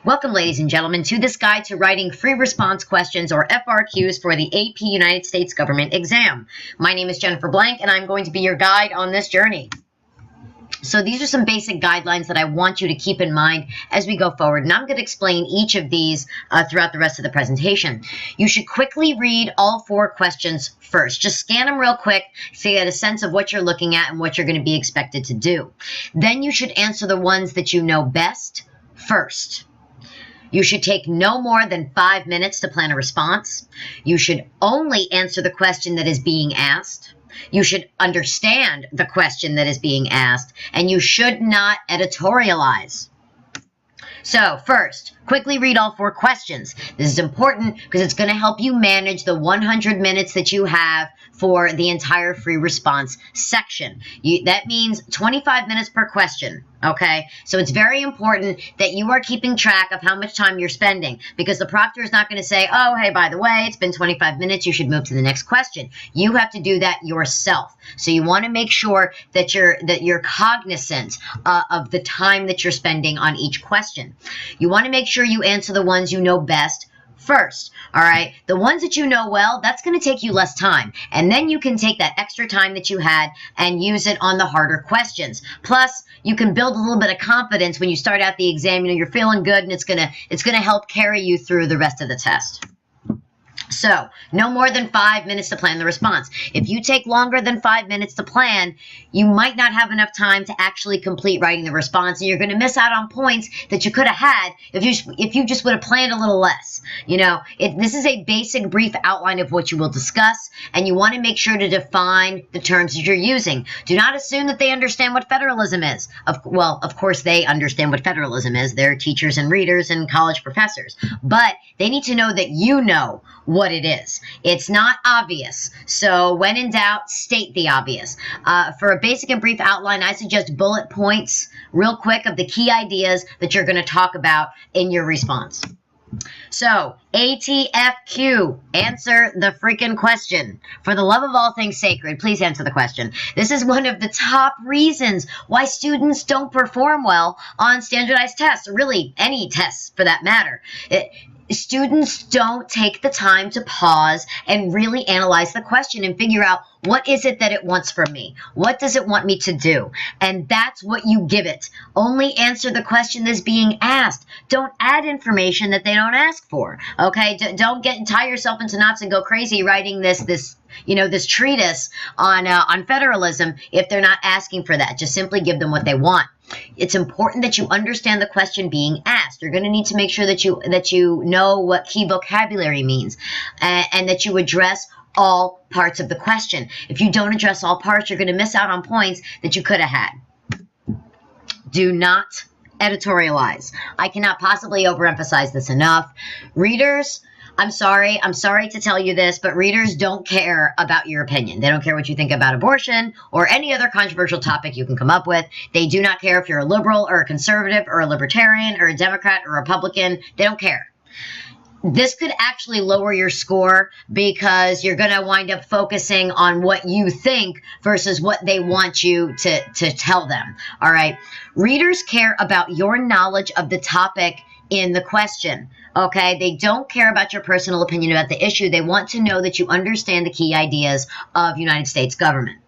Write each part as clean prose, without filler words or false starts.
Welcome, ladies and gentlemen, to this guide to writing free response questions, or FRQs, for the AP United States Government exam. My name is Jennifer Blank, and I'm going to be your guide on this journey. So these are some basic guidelines that I want you to keep in mind as we go forward, and I'm going to explain each of these throughout the rest of the presentation. You should quickly read all 4 questions first. Just scan them real quick so you get a sense of what you're looking at and what you're going to be expected to do. Then you should answer the ones that you know best first. You should take no more than 5 minutes to plan a response. You should only answer the question that is being asked. You should understand the question that is being asked, and you should not editorialize. So first, quickly read all 4 questions. This is important because it's going to help you manage the 100 minutes that you have for the entire free response section. That means 25 minutes per question, okay? So it's very important that you are keeping track of how much time you're spending, because the proctor is not going to say, oh, hey, by the way, it's been 25 minutes, you should move to the next question. You have to do that yourself. So you want to make sure that you're cognizant of the time that you're spending on each question. You want to make sure you answer the ones you know best first, all right? The ones that you know well, that's going to take you less time. And then you can take that extra time that you had and use it on the harder questions. Plus, you can build a little bit of confidence when you start out the exam. You know, you're feeling good, and it's going to help carry you through the rest of the test. So, no more than 5 minutes to plan the response. If you take longer than 5 minutes to plan, you might not have enough time to actually complete writing the response, and you're going to miss out on points that you could have had if you just would have planned a little less. You know, this is a basic, brief outline of what you will discuss, and you want to make sure to define the terms that you're using. Do not assume that they understand what federalism is. Well, of course they understand what federalism is. They're teachers and readers and college professors. But they need to know that you know what it is. It's not obvious. So when in doubt, state the obvious. For a basic and brief outline, I suggest bullet points real quick of the key ideas that you're going to talk about in your response. So, ATFQ, answer the freaking question. For the love of all things sacred, please answer the question. This is one of the top reasons why students don't perform well on standardized tests, or really any tests for that matter. Students don't take the time to pause and really analyze the question and figure out, what is it that it wants from me? What does it want me to do? And that's what you give it. Only answer the question that's being asked. Don't add information that they don't ask for. Okay? Don't tie yourself into knots and go crazy writing this treatise on federalism if they're not asking for that. Just simply give them what they want. It's important that you understand the question being asked. You're going to need to make sure that you know what key vocabulary means, and that you address all parts of the question. If you don't address all parts, you're going to miss out on points that you could have had. Do not editorialize. I cannot possibly overemphasize this enough. Readers, I'm sorry to tell you this, but readers don't care about your opinion. They don't care what you think about abortion or any other controversial topic you can come up with. They do not care if you're a liberal or a conservative or a libertarian or a Democrat or a Republican. They don't care. This could actually lower your score because you're going to wind up focusing on what you think versus what they want you to tell them. All right. Readers care about your knowledge of the topic in the question. Okay, they don't care about your personal opinion about the issue. They want to know that you understand the key ideas of United States government.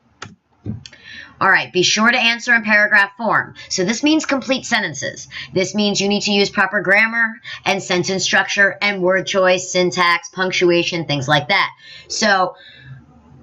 All right, be sure to answer in paragraph form. So this means complete sentences. This means you need to use proper grammar and sentence structure and word choice, syntax, punctuation, things like that. So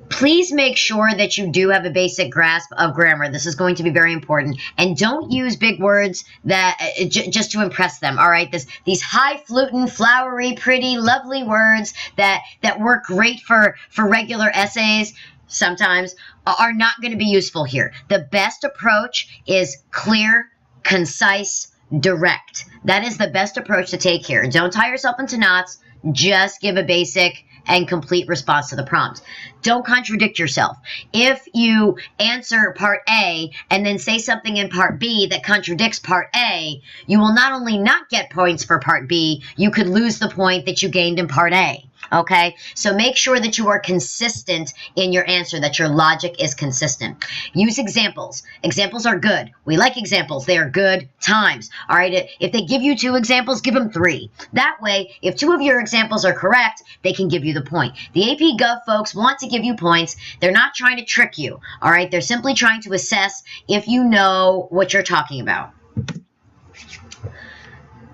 please make sure that you do have a basic grasp of grammar. This is going to be very important. And don't use big words that just to impress them, all right? These highfalutin, flowery, pretty, lovely words that work great for regular essays sometimes are not going to be useful here. The best approach is clear, concise, direct. That is the best approach to take here. Don't tie yourself into knots. Just give a basic and complete response to the prompt. Don't contradict yourself. If you answer part A and then say something in part B that contradicts part A, you will not only not get points for part B, you could lose the point that you gained in part A. Okay, so make sure that you are consistent in your answer, that your logic is consistent. Use examples. Examples are good. We like examples. They are good times. All right, if they give you 2 examples, give them 3. That way, if 2 of your examples are correct, they can give you the point. The AP Gov folks want to give you points. They're not trying to trick you. All right, they're simply trying to assess if you know what you're talking about.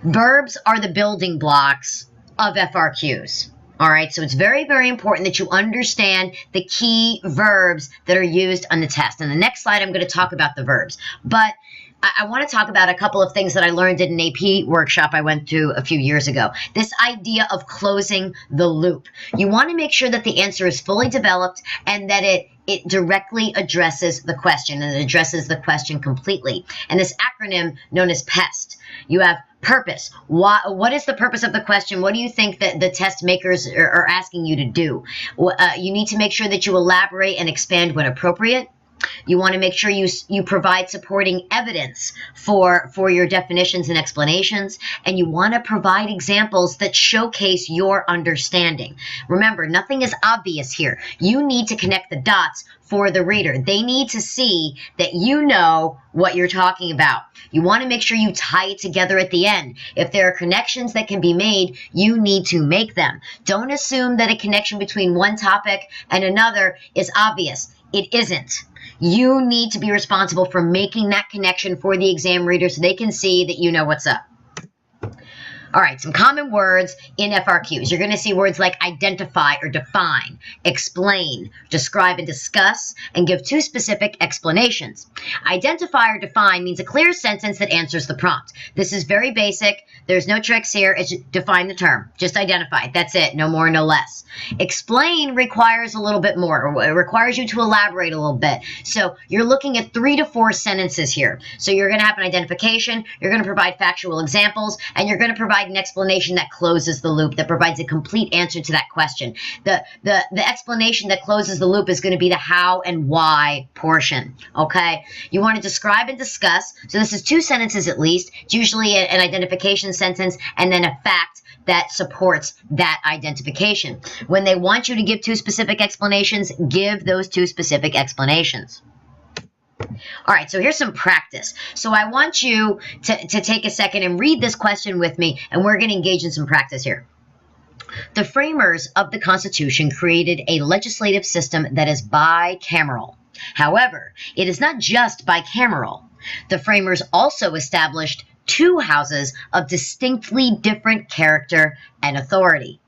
Verbs are the building blocks of FRQs. All right, so it's very, very important that you understand the key verbs that are used on the test. In the next slide, I'm going to talk about the verbs. But I want to talk about a couple of things that I learned in an AP workshop I went to a few years ago. This idea of closing the loop. You want to make sure that the answer is fully developed and that it directly addresses the question, and it addresses the question completely. And this acronym known as PEST. You have purpose. What is the purpose of the question? What do you think that the test makers are asking you to do? You need to make sure that you elaborate and expand when appropriate. You want to make sure you provide supporting evidence for your definitions and explanations, and you want to provide examples that showcase your understanding. Remember, nothing is obvious here. You need to connect the dots for the reader. They need to see that you know what you're talking about. You want to make sure you tie it together at the end. If there are connections that can be made, you need to make them. Don't assume that a connection between one topic and another is obvious. It isn't. You need to be responsible for making that connection for the exam reader so they can see that you know what's up. All right, some common words in FRQs. You're going to see words like identify or define, explain, describe and discuss, and give 2 specific explanations. Identify or define means a clear sentence that answers the prompt. This is very basic. There's no tricks here. It's just define the term. Just identify. That's it. No more, no less. Explain requires a little bit more. It requires you to elaborate a little bit. So you're looking at 3 to 4 sentences here. So you're going to have an identification, you're going to provide factual examples, and you're going to provide an explanation that closes the loop, that provides a complete answer to that question. The explanation that closes the loop is going to be the how and why portion, okay? You want to describe and discuss. So this is 2 sentences at least. It's usually an identification sentence and then a fact that supports that identification. When they want you to give 2 specific explanations, give those 2 specific explanations. All right, so here's some practice. So I want you to take a second and read this question with me, and we're going to engage in some practice here. The framers of the Constitution created a legislative system that is bicameral. However, it is not just bicameral. The framers also established 2 houses of distinctly different character and authority.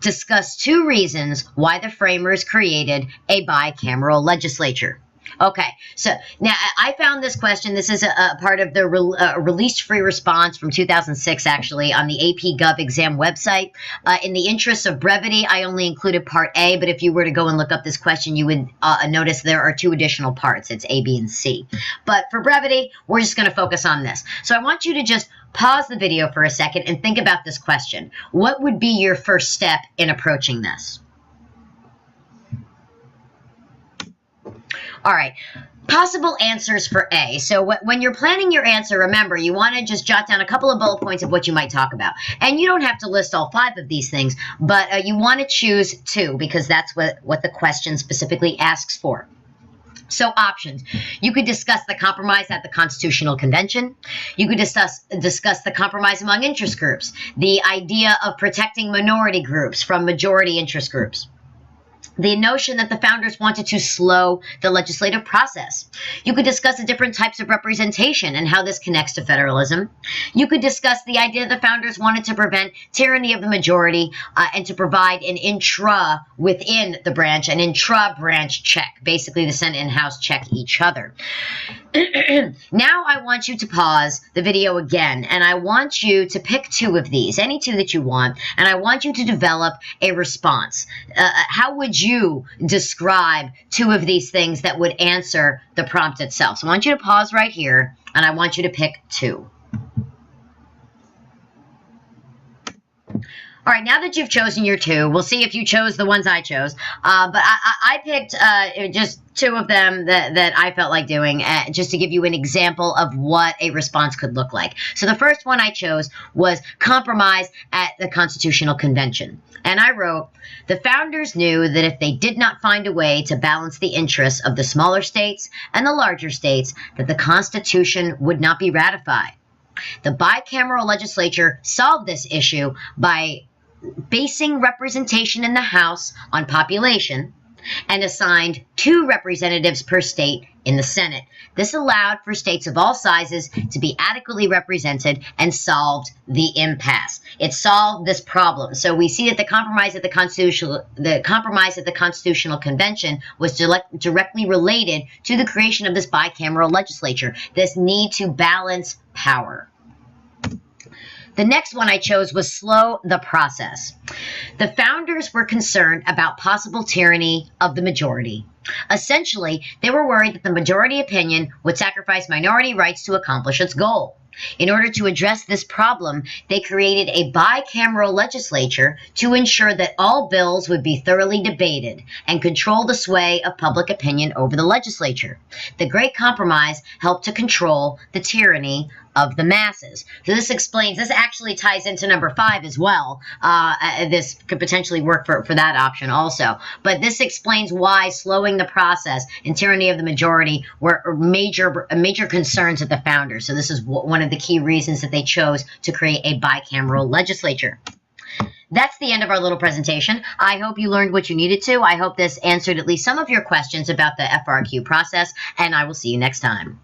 Discuss 2 reasons why the framers created a bicameral legislature. Okay, so now I found this question. This is a part of the released free response from 2006, actually, on the AP Gov exam website. In the interest of brevity, I only included part A, but if you were to go and look up this question, you would notice there are 2 additional parts. It's A, B, and C. But for brevity, we're just going to focus on this. So I want you to just pause the video for a second and think about this question. What would be your first step in approaching this? All right, possible answers for A. So when you're planning your answer, remember, you want to just jot down a couple of bullet points of what you might talk about. And you don't have to list all 5 of these things, but you want to choose 2 because that's what the question specifically asks for. So options. You could discuss the compromise at the Constitutional Convention. You could discuss the compromise among interest groups, the idea of protecting minority groups from majority interest groups. The notion that the founders wanted to slow the legislative process. You could discuss the different types of representation and how this connects to federalism. You could discuss the idea that the founders wanted to prevent tyranny of the majority and to provide an intra within the branch, an intra-branch check. Basically, the Senate and House check each other. Now I want you to pause the video again, and I want you to pick 2 of these, any 2 that you want, and I want you to develop a response. How would you describe 2 of these things that would answer the prompt itself? So I want you to pause right here, and I want you to pick 2. All right, now that you've chosen your 2, we'll see if you chose the ones I chose. But I picked just two of them that I felt like doing, just to give you an example of what a response could look like. So the first one I chose was compromise at the Constitutional Convention. And I wrote, the founders knew that if they did not find a way to balance the interests of the smaller states and the larger states, that the Constitution would not be ratified. The bicameral legislature solved this issue by basing representation in the House on population and assigned 2 representatives per state in the Senate. This allowed for states of all sizes to be adequately represented and solved the impasse. It solved this problem. So we see that the compromise at the Constitutional Convention was directly related to the creation of this bicameral legislature, this need to balance power. The next one I chose was slow the process. The founders were concerned about possible tyranny of the majority. Essentially, they were worried that the majority opinion would sacrifice minority rights to accomplish its goal. In order to address this problem, they created a bicameral legislature to ensure that all bills would be thoroughly debated and control the sway of public opinion over the legislature. The Great Compromise helped to control the tyranny of the masses. So this actually ties into number 5 as well. This could potentially work for that option also. But this explains why slowing the process and tyranny of the majority were major concerns of the founders. So this is one of the key reasons that they chose to create a bicameral legislature. That's the end of our little presentation. I hope you learned what you needed to. I hope this answered at least some of your questions about the FRQ process, and I will see you next time.